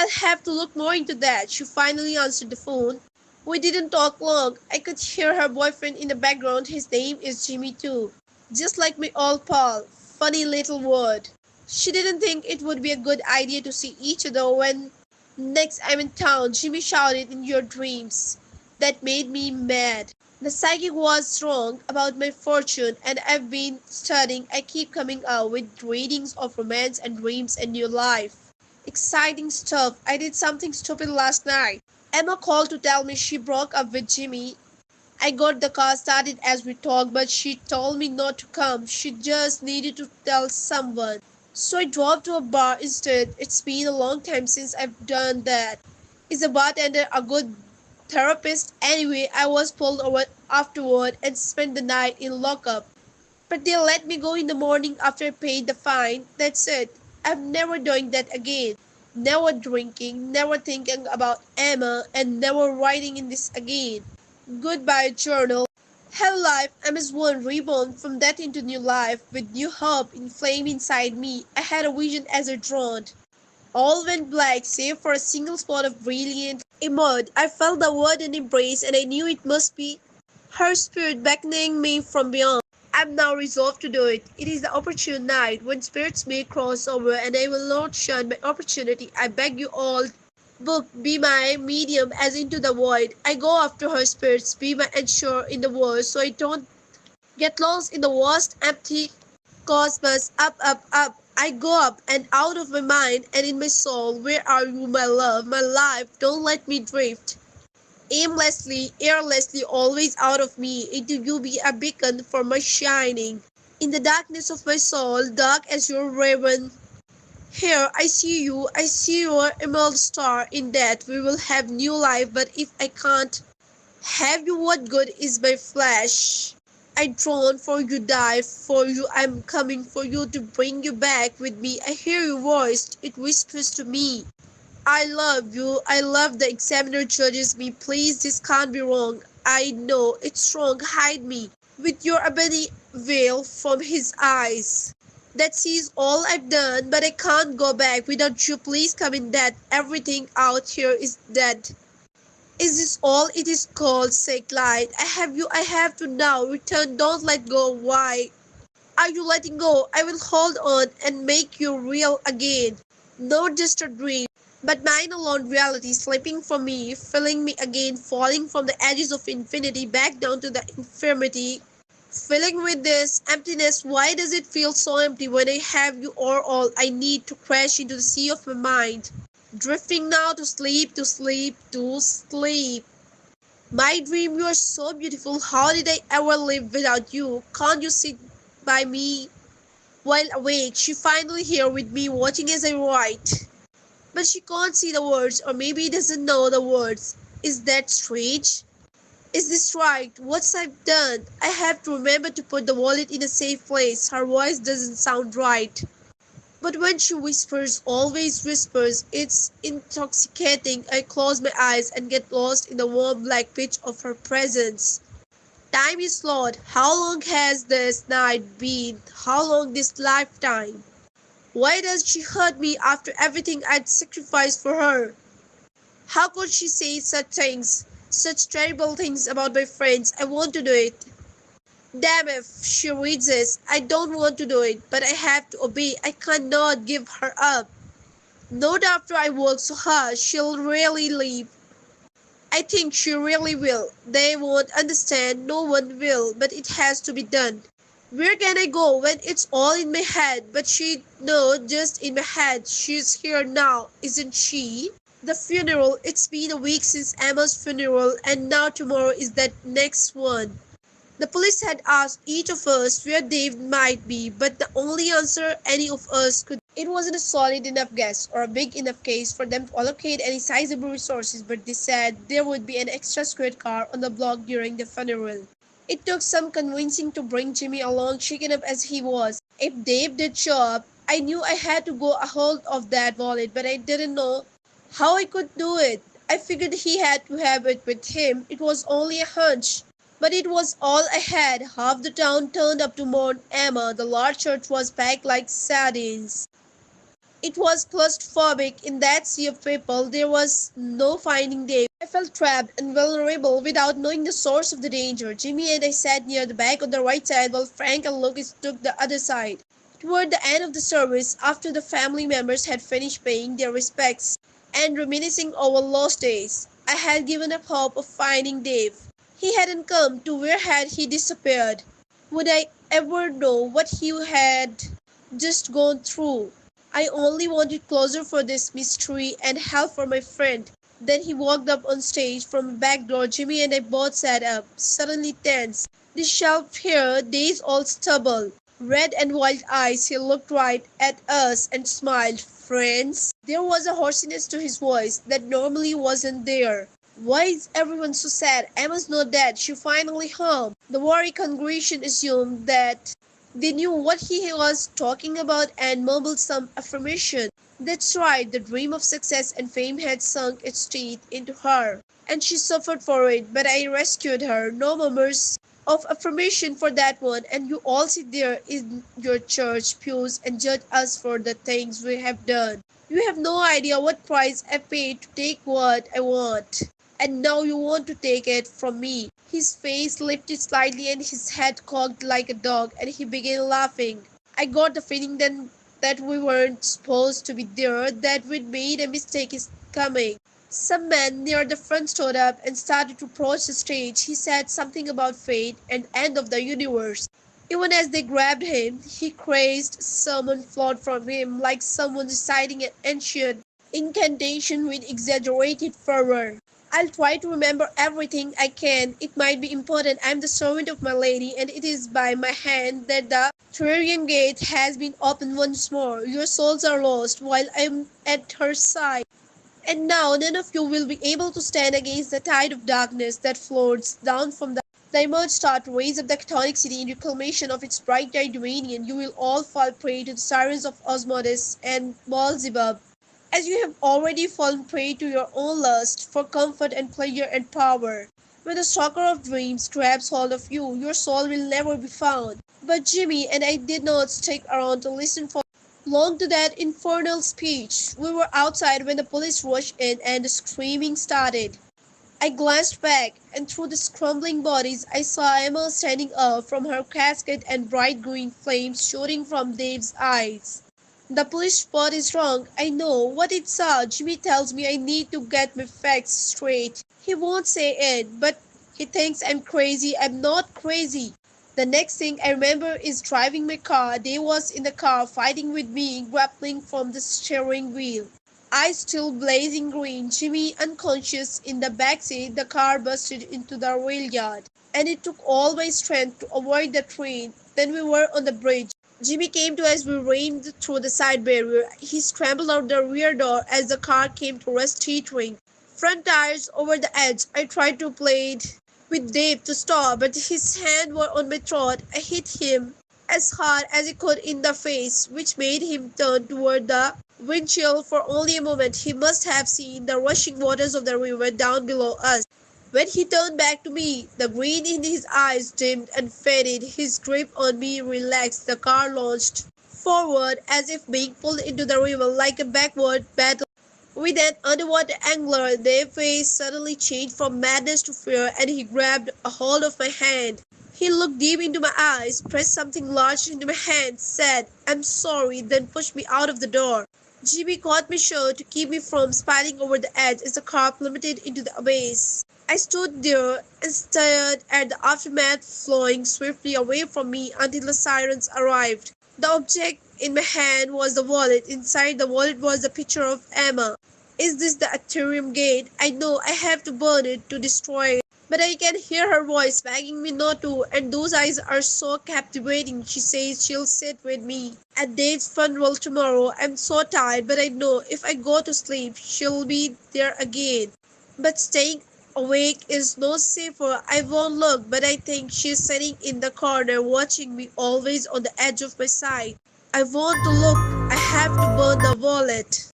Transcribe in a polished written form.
I'll have to look more into that. She finally answered the phone. We didn't talk long. I could hear her boyfriend in the background. His name is Jimmy too. Just like my old pal. Funny little word. She didn't think it would be a good idea to see each other when next I'm in town. Jimmy shouted in your dreams. That made me mad. The psychic was wrong about my fortune, and I've been studying. I keep coming out with readings of romance and dreams and new life. Exciting stuff. I did something stupid last night. Emma called to tell me she broke up with Jimmy. I got the car started as we talked, but she told me not to come. She just needed to tell someone. So I drove to a bar instead. It's been a long time since I've done that. Is a bartender a good therapist? Anyway, I was pulled over afterward and spent the night in lockup. But they let me go in the morning after I paid the fine. That's it. I'm never doing that again. Never drinking, never thinking about Emma, and never writing in this again. Goodbye, journal. Hell life, I'm as one reborn from death into new life, with new hope inflamed inside me. I had a vision as I drowned. All went black save for a single spot of brilliant emerged. I felt the word and embrace, and I knew it must be her spirit beckoning me from beyond. I'm now resolved to do it. It is the opportune night when spirits may cross over, and I will not shun my opportunity. I beg you all, book, be my medium as into the void. I go after her spirits, be my ensure in the world, so I don't get lost in the vast empty cosmos. Up, up, up. I go up and out of my mind and in my soul. Where are you, my love, my life? Don't let me drift aimlessly, airlessly, always out of me. Into you be a beacon for my shining. In the darkness of my soul, dark as your raven. Here I see you, I see your emerald star. In that we will have new life, but if I can't have you, what good is my flesh? I drown for you, die for you, I'm coming for you to bring you back with me. I hear your voice, it whispers to me. I love you, I love the examiner judges me. Please, this can't be wrong. I know it's wrong, hide me with your ebony veil from his eyes. That sees all I've done, but I can't go back without you. Please come in that everything out here is dead. Is this all it is called, sick light? I have you, I have to now. Return, don't let go. Why are you letting go? I will hold on and make you real again. Not just a dream, but mine alone reality slipping from me, filling me again, falling from the edges of infinity back down to the infirmity. Filling with this emptiness, why does it feel so empty when I have you or all I need to crash into the sea of my mind? Drifting now to sleep, to sleep, to sleep. My dream, you are so beautiful. How did I ever live without you? Can't you sit by me while awake? She finally here with me, watching as I write. But she can't see the words, or maybe doesn't know the words. Is that strange? Is this right? What's I've done? I have to remember to put the wallet in a safe place. Her voice doesn't sound right. But when she whispers, always whispers, it's intoxicating. I close my eyes and get lost in the warm black pitch of her presence. Time is slowed. How long has this night been? How long this lifetime? Why does she hurt me after everything I'd sacrificed for her? How could she say such things? Such terrible things about my friends. I want to do it. Damn if she reads this. I don't want to do it, but I have to obey. I cannot give her up. Not after I work so hard. She'll really leave. I think she really will. They won't understand. No one will. But it has to be done. Where can I go when it's all in my head? But she, no, just in my head. She's here now, isn't she? The funeral. It's been a week since Emma's funeral, and now tomorrow is that next one. The police had asked each of us where Dave might be, but the only answer any of us could. It wasn't a solid enough guess or a big enough case for them to allocate any sizable resources, but they said there would be an extra squad car on the block during the funeral. It took some convincing to bring Jimmy along, shaken up as he was. If Dave did show up, I knew I had to go a hold of that wallet, but I didn't know how I could do it. I figured he had to have it with him. It was only a hunch. But it was all I had. Half the town turned up to mourn Emma. The large church was packed like sardines. It was claustrophobic in that sea of people. There was no finding Dave. I felt trapped and vulnerable without knowing the source of the danger. Jimmy and I sat near the back on the right side while Frank and Lucas took the other side. Toward the end of the service, after the family members had finished paying their respects and reminiscing over lost days, I had given up hope of finding Dave. He hadn't come, to where had he disappeared? Would I ever know what he had just gone through? I only wanted closure for this mystery and help for my friend. Then he walked up on stage from a back door. Jimmy and I both sat up, suddenly tense. The shelf here, days old stubble, red and wild eyes, he looked right at us and smiled. Friends? There was a hoarseness to his voice that normally wasn't there. Why is everyone so sad? Emma's not dead. She finally home. The worry congregation assumed that they knew what he was talking about and mumbled some affirmation. That's right, the dream of success and fame had sunk its teeth into her, and she suffered for it, but I rescued her. No murmurs of affirmation for that one, and you all sit there in your church pews and judge us for the things we have done. You have no idea what price I paid to take what I want. And now you want to take it from me. His face lifted slightly and his head cocked like a dog, and he began laughing. I got the feeling then that we weren't supposed to be there, that we'd made a mistake is coming. Some man near the front stood up and started to approach the stage. He said something about fate and end of the universe. Even as they grabbed him, he crazed sermon flowed from him like someone reciting an ancient incantation with exaggerated fervor. I'll try to remember everything I can. It might be important. I'm the servant of my lady, and it is by my hand that the Tyrian gate has been opened once more. Your souls are lost while I'm at her side. And now none of you will be able to stand against the tide of darkness that floats down from the emerged star to raise up the chthonic city in reclamation of its bright-eyed dominion. You will all fall prey to the sirens of Osmodes and Beelzebub, as you have already fallen prey to your own lust for comfort and pleasure and power. When the stalker of dreams grabs hold of you, your soul will never be found. But Jimmy and I did not stick around to listen for long to that infernal speech. We were outside when the police rushed in and the screaming started. I glanced back, and through the crumbling bodies I saw Emma standing up from her casket and bright green flames shooting from Dave's eyes. The police report is wrong. I know what it saw. Jimmy tells me I need to get my facts straight. He won't say it, but he thinks I'm crazy. I'm not crazy. The next thing I remember is driving my car. Dave was in the car fighting with me, grappling from the steering wheel. Eyes still blazing green. Jimmy unconscious in the back seat. The car busted into the rail yard, and it took all my strength to avoid the train. Then we were on the bridge. Jimmy came to us. We ran through the side barrier. He scrambled out the rear door as the car came to rest teetering. Front tires over the edge. I tried to plead with Dave to stop, but his hands were on my throat. I hit him as hard as I could in the face, which made him turn toward the windshield for only a moment. He must have seen the rushing waters of the river down below us. When he turned back to me, the green in his eyes dimmed and faded. His grip on me relaxed. The car launched forward as if being pulled into the river like a backward battle. With an underwater angler, their face suddenly changed from madness to fear, and he grabbed a hold of my hand. He looked deep into my eyes, pressed something large into my hand, said, "I'm sorry," then pushed me out of the door. Jimmy caught my shirt to keep me from spilling over the edge as the car plummeted into the abyss. I stood there and stared at the aftermath flowing swiftly away from me until the sirens arrived. The object in my hand was the wallet. Inside the wallet was the picture of Emma. Is this the Aetherium gate? I know I have to burn it to destroy it. But I can hear her voice begging me not to, and those eyes are so captivating. She says she'll sit with me at Dave's funeral tomorrow. I'm so tired, but I know if I go to sleep, she'll be there again. But staying awake is no safer. I won't look, but I think she's sitting in the corner watching me, always on the edge of my side. I want to look. I have to burn the wallet.